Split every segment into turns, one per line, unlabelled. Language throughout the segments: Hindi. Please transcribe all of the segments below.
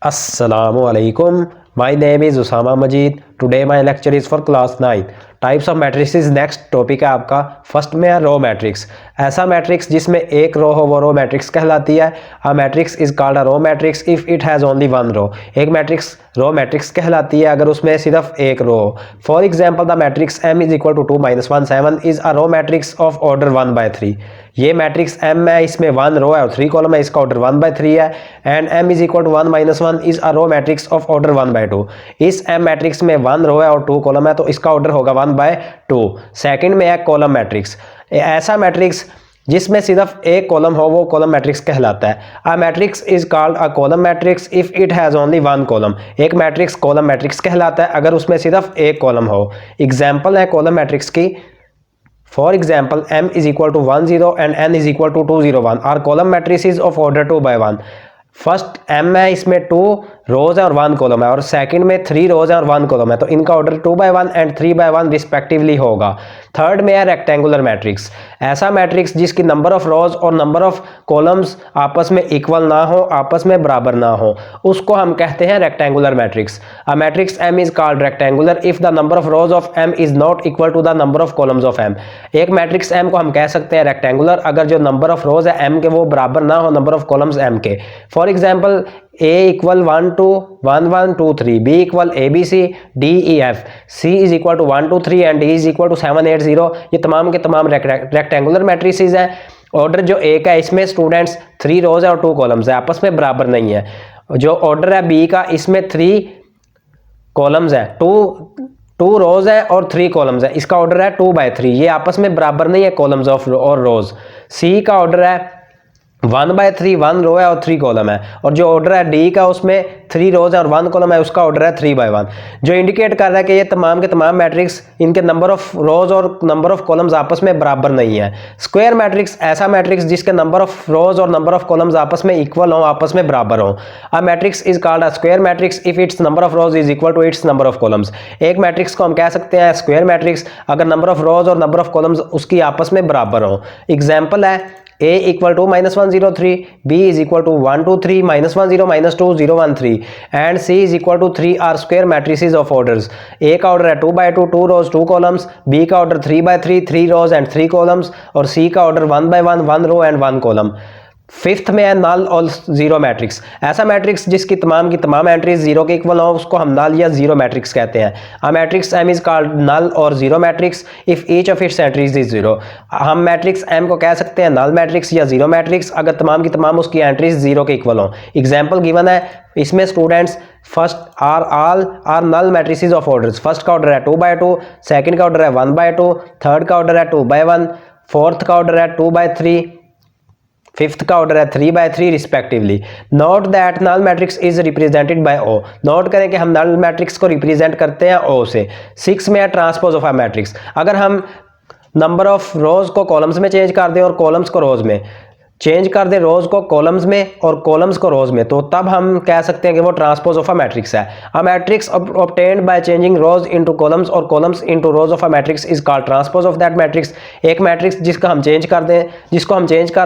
Assalamualaikum. My name is Usama Majid. Today my lecture is for class 9. Types of matrix next topic है आपका। फर्स्ट में है रो मैट्रिक्स। ऐसा मैट्रिक्स जिसमें एक रो हो वो रो मैट्रिक्स कहलाती है। A matrix is called a row matrix if it has only one row. एक मैट्रिक्स रो मैट्रिक्स कहलाती है अगर उसमें सिर्फ एक रो हो। For example the matrix m is equal to 2 - 1 7 is a row matrix of order 1/3। ये मैट्रिक्स m है, इसमें 1 रो है और 3 कॉलम है, इसका ऑर्डर 1/3 है। And m is equal to 1 - 1 is a row matrix of order 1/2। इस m मैट्रिक्स में 1 रो है और 2 कॉलम है तो इसका ऑर्डर होगा 1/2। सेकंड में है कॉलम मैट्रिक्स। ऐसा मैट्रिक्स जिसमें सिर्फ एक कॉलम हो वो कॉलम मैट्रिक्स कहलाता है। A matrix is called a column matrix if it has only one column. एक मैट्रिक्स कॉलम मैट्रिक्स कहलाता है अगर उसमें सिर्फ एक कॉलम हो। एग्जाम्पल है कॉलम मैट्रिक्स की। For example m is equal to 1 0 and n is equal to 2 0 1 are column matrices of order 2/1। First m है, इसमें 2 रोज है और 1 कॉलम है, और सेकंड में 3 रोज है और 1 कॉलम है तो इनका ऑर्डर 2/1 एंड 3/1 रिस्पेक्टिवली होगा। थर्ड में है रेक्टेंगुलर मैट्रिक्स। ऐसा मैट्रिक्स जिसकी नंबर ऑफ रोज और नंबर ऑफ कॉलम्स आपस में इक्वल ना हो, आपस में बराबर ना हो, उसको हम कहते हैं rectangular matrix. A matrix m is called rectangular if the number of rows of m is not equal to the number of columns of m। एक मैट्रिक्स m को हम कह सकते हैं रेक्टेंगुलर अगर जो नंबर ऑफ रोज है m के वो बराबर ना हो नंबर ऑफ कॉलम्स m के। For example a equal 1 2 1 1 2 3, b equal abc d e f, c is equal to 1 2 3 and d is equal to 7 8 0। ये तमाम के तमाम रेक्टेंगुलर मैट्रिसेस हैं। ऑर्डर जो एक है इसमें स्टूडेंट्स 3 रोज है और 2 कॉलम्स है, आपस में बराबर नहीं है। जो ऑर्डर है बी का इसमें 3 कॉलम्स है, 2 रोज है और 3 कॉलम्स है, इसका ऑर्डर है 2/3। ये आपस में बराबर नहीं है कॉलम्स ऑफ और रोज। सी का ऑर्डर है 1/3, 1 रो है और 3 कॉलम है, और जो ऑर्डर है डी का उसमें 3 रोज है और 1 कॉलम है, उसका ऑर्डर है 3/1, जो इंडिकेट कर रहा है कि ये तमाम के तमाम मैट्रिक्स इनके नंबर ऑफ रोज और नंबर ऑफ कॉलम्स आपस में बराबर नहीं है। स्क्वायर मैट्रिक्स ऐसा मैट्रिक्स जिसके नंबर ऑफ रोज और नंबर ऑफ कॉलम्स आपस में इक्वल हो, आपस में बराबर हो। A matrix is called a square matrix if its number of rows is equal to its number of columns. एक मैट्रिक्स को हम कह सकते हैं स्क्वायर मैट्रिक्स अगर नंबर ऑफ रोज और नंबर ऑफ कॉलम्स उसकी आपस में बराबर हो। एग्जाम्पल है a equal to -1 0 3, b is equal to 1 2 3 -1 0 -2 0 1 3 and c is equal to 3 are square matrices of orders. a का ऑर्डर है 2/2 2 रोज 2 कॉलम्स, b का ऑर्डर 3/3 3 रोज एंड 3 कॉलम्स, और c का order 1/1 1 row and 1 column. Fifth में है नल और जीरो मैट्रिक्स। ऐसा मैट्रिक्स जिसकी तमाम की तमाम एंट्रीज जीरो के इक्वल हो उसको हम नल या जीरो मैट्रिक्स कहते हैं। A matrix m is called null और zero matrix if each of its entries is zero. हम मैट्रिक्स m को कह सकते हैं नल मैट्रिक्स या जीरो मैट्रिक्स अगर तमाम की तमाम उसकी एंट्रीज जीरो के इक्वल हो। एग्जाम्पल गिवन है इसमें students first all are null matrices of orders. First का ऑर्डर है 2/2, सेकंड का ऑर्डर है 1/2, थर्ड का ऑर्डर है 2/1, फोर्थ का ऑर्डर है 2/3, फिफ्थ का ऑर्डर है 3/3 respectively. Note that null matrix is represented by O. Note करें कि हम नल मैट्रिक्स को रिप्रेजेंट करते हैं ओ से। 6 में है ट्रांसपोज ऑफ अ मैट्रिक्स। अगर हम नंबर ऑफ रोज को कॉलम्स में चेंज कर दें और कॉलम्स को रोज में चेंज कर दे, रोज को कॉलम्स में और कॉलम्स को रोज में, तो तब हम कह सकते हैं कि वो ट्रांसपोज ऑफ अ मैट्रिक्स है। A matrix obtained by changing rows into columns और columns into rows of a matrix is called transpose of that matrix. एक मैट्रिक्स जिसको हम चेंज कर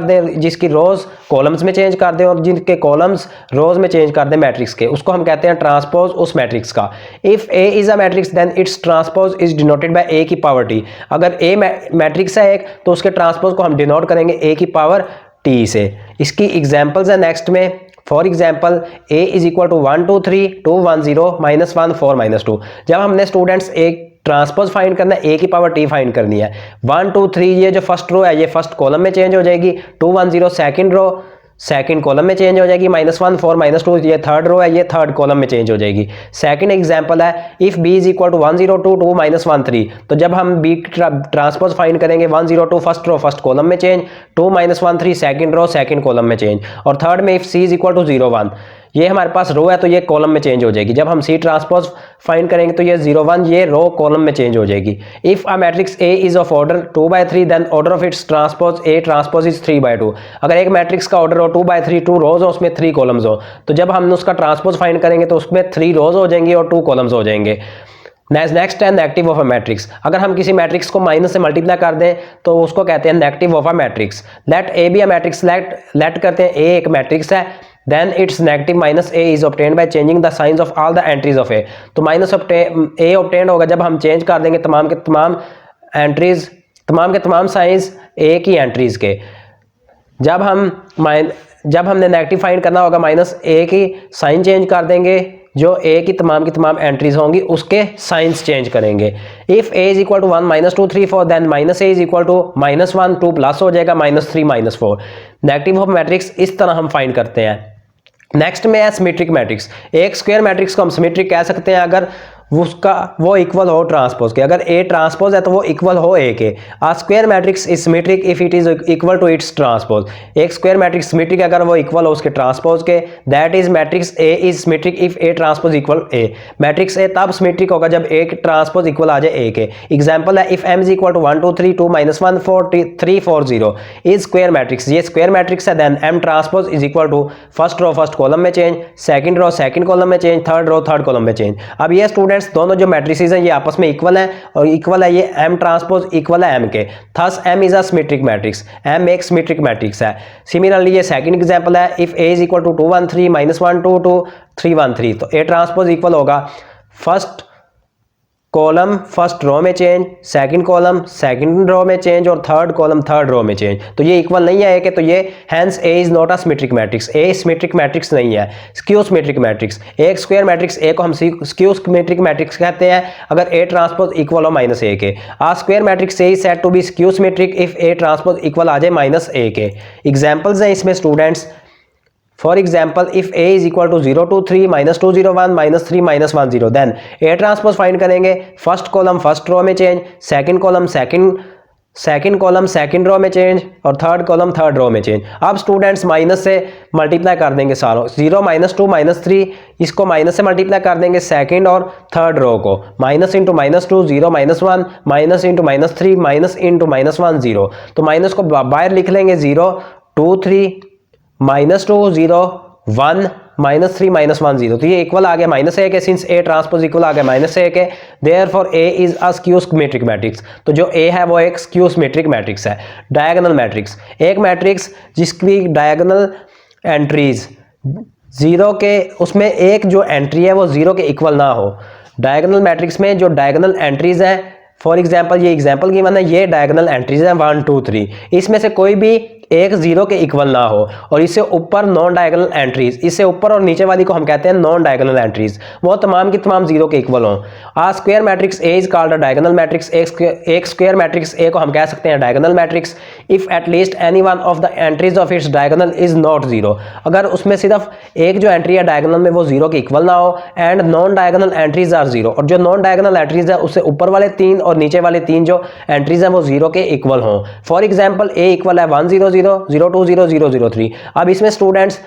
दें जिसकी रोज कॉलम्स में चेंज कर दें और जिनके कॉलम्स रोज में चेंज कर दें मैट्रिक्स के, उसको हम कहते हैं ट्रांसपोज उस मैट्रिक्स का। If A is a matrix then its transpose is denoted by A की पावर टी। अगर ए मैट्रिक्स है एक तो उसके ट्रांसपोज को हम डिनोट करेंगे ए की पावर टी से। इसकी एग्जाम्पल्स है नेक्स्ट में। For example a is equal to 1 2 3 2 1 0 -1 4 -2। जब हमने स्टूडेंट्स एक ट्रांसपोज फाइंड करना है, a की पावर t फाइंड करनी है। 1 2 3 ये जो फर्स्ट रो है ये फर्स्ट कॉलम में चेंज हो जाएगी, 2 1 0 सेकंड रो सेकंड कॉलम में चेंज हो जाएगी, -1 4 -2 ये थर्ड रो है ये थर्ड कॉलम में चेंज हो जाएगी। सेकंड एग्जांपल है if b is equal to 1 0 2 2 -1 3, तो जब हम b ट्रांसपोज फाइंड करेंगे 1 0 2 फर्स्ट रो फर्स्ट कॉलम में change, 2 -1 3 second row second column में चेंज, और थर्ड में if c is equal to 0 1 ये हमारे पास रो है तो ये कॉलम में चेंज हो जाएगी। जब हम c ट्रांसपोज फाइंड करेंगे तो ये 0 1 ये रो कॉलम में चेंज हो जाएगी। If a matrix a is of order 2/3 then order of its transpose a transpose is 3/2। अगर एक मैट्रिक्स का ऑर्डर हो 2/3 2 रोज हो उसमें 3 कॉलम्स हो, तो जब हम उसका ट्रांसपोज फाइंड करेंगे तो उसमें 3 रोज हो जाएंगी और 2 कॉलम्स हो जाएंगे। नेक्स्ट है नेगेटिव ऑफ अ मैट्रिक्स। अगर हम किसी मैट्रिक्स को माइनस से मल्टीप्लाई कर दें तो उसको कहते हैं negative of a matrix. Let A be a matrix. Let करते हैं ए एक मैट्रिक्स है, then its negative minus A is obtained by changing the signs of all the entries of A. तो माइनस ए ऑब्टेन्ड होगा जब हम चेंज कर देंगे तमाम के तमाम एंट्रीज, तमाम के तमाम साइंस ए की एंट्रीज के। जब हमने नेगेटिव फाइंड करना होगा माइनस ए की साइन चेंज कर देंगे, जो ए की तमाम एंट्रीज होंगी उसके साइंस चेंज करेंगे। If A is equal to 1 -2 3 4 then minus A is equal to -1 2 plus हो जाएगा -3 -4। नेगेटिव ऑफ मैट्रिक्स इस तरह हम फाइंड करते हैं। नेक्स्ट में है सिमेट्रिक मैट्रिक्स। एक स्क्वायर मैट्रिक्स को हम सिमेट्रिक कह सकते हैं अगर वो इक्वल हो ट्रांसपोज के। अगर ए ट्रांसपोज है तो वो इक्वल हो ए के। A square matrix is symmetric if it is equal to its transpose. एक स्क्वायर मैट्रिक्स सिमेट्रिक अगर वो इक्वल हो उसके ट्रांसपोज के। That is matrix A is symmetric if A transpose equal A. Matrix A तब सिमेट्रिक होगा जब ए ट्रांसपोज इक्वल आ जाए ए के। एग्जांपल है if m is equal to 1 2 3 2 -1 4 3 4 0 is square matrix. ये स्क्वायर मैट्रिक्स है। Then m transpose is equal to first row first column में change, second row second column में change, third row third column में चेंज। अब ये स्टूडेंट्स दोनों जो मैट्रिसेस हैं ये आपस में इक्वल है और इक्वल है ये m ट्रांसपोज इक्वल है m के। Thus m is a symmetric matrix. m एक सिमेट्रिक मैट्रिक्स है। सिमिलरली ये सेकंड एग्जांपल है if a is equal to 2 1 3 -1 2 2 3 1 3 तो a ट्रांसपोज इक्वल होगा फर्स्ट कॉलम फर्स्ट रो में change, second column second row में चेंज और थर्ड कॉलम थर्ड रो में चेंज। तो ये इक्वल नहीं है कि तो ये hence A is not a symmetric matrix. A symmetric matrix नहीं है, स्क्यू सिमेट्रिक मैट्रिक्स। एक स्क्वायर मैट्रिक्स ए को हम स्क्यू सिमेट्रिक मैट्रिक्स कहते हैं अगर ए ट्रांसपोज इक्वल हो माइनस ए के। A square matrix A is said to be skew symmetric if A transpose equal आ जाए माइनस ए के। एग्जाम्पल्स हैं इसमें students. For example, if a is equal to 0 2 3 -2 0 1 -3 -1 0 then a transpose find करेंगे। फर्स्ट कॉलम फर्स्ट रो में change, second column second row में चेंज और थर्ड कॉलम थर्ड रो में चेंज। अब स्टूडेंट्स माइनस से मल्टीप्लाई कर देंगे सारों। 0 -2 -3 इसको माइनस से मल्टीप्लाई कर देंगे सेकंड और थर्ड रो को। Minus into -2 0 -1 minus into -3 minus into -1 0। तो माइनस को बाहर लिख लेंगे 0 2 3 -2 0 1 -3 -1 0। तो ये इक्वल आ गया माइनस ए के। सिंस ए ट्रांसपोज इक्वल आ गया माइनस ए के, therefore A is a skew symmetric matrix. तो जो ए है वो एक स्क्यू सिमेट्रिक मैट्रिक्स है। डायगोनल मैट्रिक्स, एक मैट्रिक्स जिसकी डायगोनल एंट्रीज जीरो के, उसमें एक जो एंट्री है वो जीरो के इक्वल ना हो। डायगोनल मैट्रिक्स में जो डायगोनल एंट्रीज हैं, फॉर एग्जाम्पल ये एग्जाम्पल गिवन है, ये डायगोनल एंट्रीज हैं 1 2 3, इसमें से कोई भी एक जीरो के इक्वल ना हो और इससे ऊपर नॉन डायगोनल एंट्रीज, इससे ऊपर और नीचे वाली को हम कहते हैं नॉन डायगोनल एंट्रीज, वो तमाम की तमाम जीरो के इक्वल हों। A square matrix A is called a diagonal matrix. एक स्क्वायर मैट्रिक्स ए को हम कह सकते हैं diagonal matrix if at least any one of the entries of its diagonal is not zero. अगर उसमें सिर्फ एक जो एंट्री है डायगोनल में वो जीरो के इक्वल ना हो and non diagonal entries are zero, और जो नॉन डायगोनल एंट्रीज है उससे ऊपर वाले तीन और नीचे वाले तीन जो एंट्रीज हैं वो जीरो के इक्वल हों। फॉर एग्जाम्पल ए इक्वल है 1 0 0 0 2 0 0 0 3। अब इसमें स्टूडेंट्स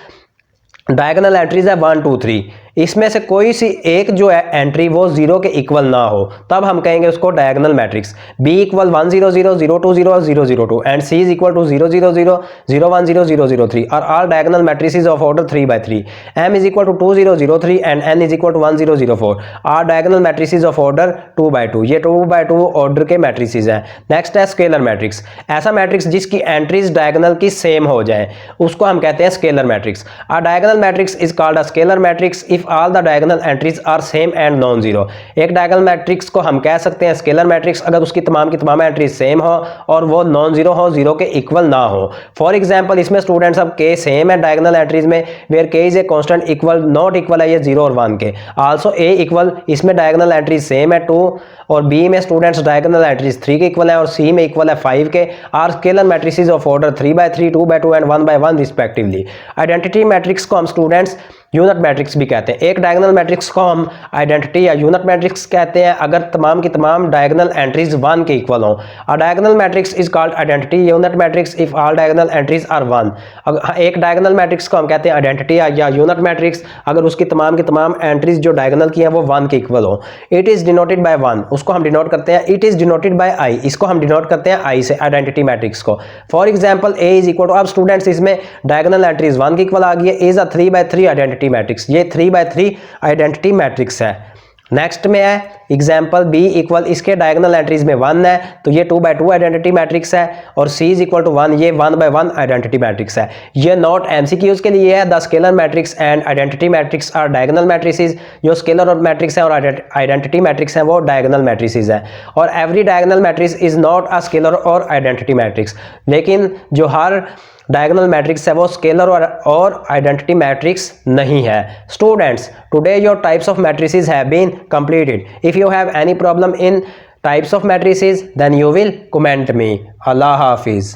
डायगोनल एंट्रीज है 1 2 3, इसमें से कोई सी एक जो एंट्री वो जीरो के इक्वल ना हो, तब हम कहेंगे उसको diagonal matrix. B equal 1 0 0 0 2 0 0 0 2 and C is equal to 0 0 0 0 1 0 0 0 3 are all diagonal matrices of order 3 by 3। M is equal to 2 0 0 3 and N is equal to 1 0 0 4 are diagonal matrices of order 2 by 2। ये 2 by 2 ऑर्डर के मैट्रिसेस हैं। नेक्स्ट है स्केलर मैट्रिक्स। ऐसा मैट्रिक्स जिसकी एंट्रीज डायगोनल की सेम हो जाए उसको हम कहते हैं scalar matrix. A diagonal matrix is called a scalar matrix if all the diagonal entries are same and non zero. एक डायगोनल मैट्रिक्स को हम कह सकते हैं स्केलर मैट्रिक्स अगर उसकी तमाम की तमाम एंट्रीज सेम हो और वो नॉन जीरो हो, जीरो के इक्वल ना हो। फॉर एग्जांपल इसमें स्टूडेंट्स अब के सेम है डायगोनल एंट्रीज में, वेयर के is a constant equal not equal है ये 0 और 1 के। आल्सो ए इक्वल, इसमें डायगोनल एंट्रीज सेम है 2 और बी में स्टूडेंट्स डायगोनल एंट्रीज 3 के इक्वल है और सी में इक्वल है 5 के। Are scalar matrices of order 3 by 3 2 by 2 एंड 1 by 1 रिस्पेक्टिवली। आइडेंटिटी मैट्रिक्स को हम स्टूडेंट्स यूनिट मैट्रिक्स भी कहते हैं। एक डायगोनल मैट्रिक्स को हम आइडेंटिटी या यूनिट मैट्रिक्स कहते हैं अगर तमाम की तमाम डायगोनल एंट्रीज 1 के इक्वल हों। A diagonal matrix is called identity unit matrix if all diagonal entries are 1। एक डायगोनल मैट्रिक्स को हम कहते हैं आइडेंटिटी या यूनिट मैट्रिक्स अगर उसकी तमाम की तमाम एंट्रीज जो डायगोनल की हैं वो 1 के इक्वल हो। इट इज डिनोटेड बाय 1, उसको हम डिनोट करते हैं। It is denoted by I, इसको हम डिनोट करते हैं आई से आइडेंटिटी मैट्रिक्स को। For example A is equal to, अब स्टूडेंट्स इसमें डायगोनल एंट्रीज 1 के इक्वल आ गई है, is a 3 by 3 identity matrix. ये 3 by 3 आइडेंटिटी मैट्रिक्स है। नेक्स्ट में है एग्जाम्पल बी इक्वल, इसके डायगोनल एंट्रीज में 1 है तो ये 2 by 2 आइडेंटिटी मैट्रिक्स है, और सी इज इक्वल टू 1, ये 1 by 1 आइडेंटिटी मैट्रिक्स है। ये नॉट एमसीक्यूज के लिए है। The scalar matrix and identity matrix are diagonal matrices. जो स्केलर और मैट्रिक्स है और आइडेंटिटी मैट्रिक्स है वो डायगोनल मैट्रिसेस है, और every diagonal matrix is not a scalar और आइडेंटिटी मैट्रिक्स। लेकिन जो हर डायगोनल मैट्रिक्स है वो स्केलर और आइडेंटिटी मैट्रिक्स नहीं है। Students, today your types of matrices have been completed. If you have any problem in types of matrices then you will comment me. अल्लाह हाफिज़।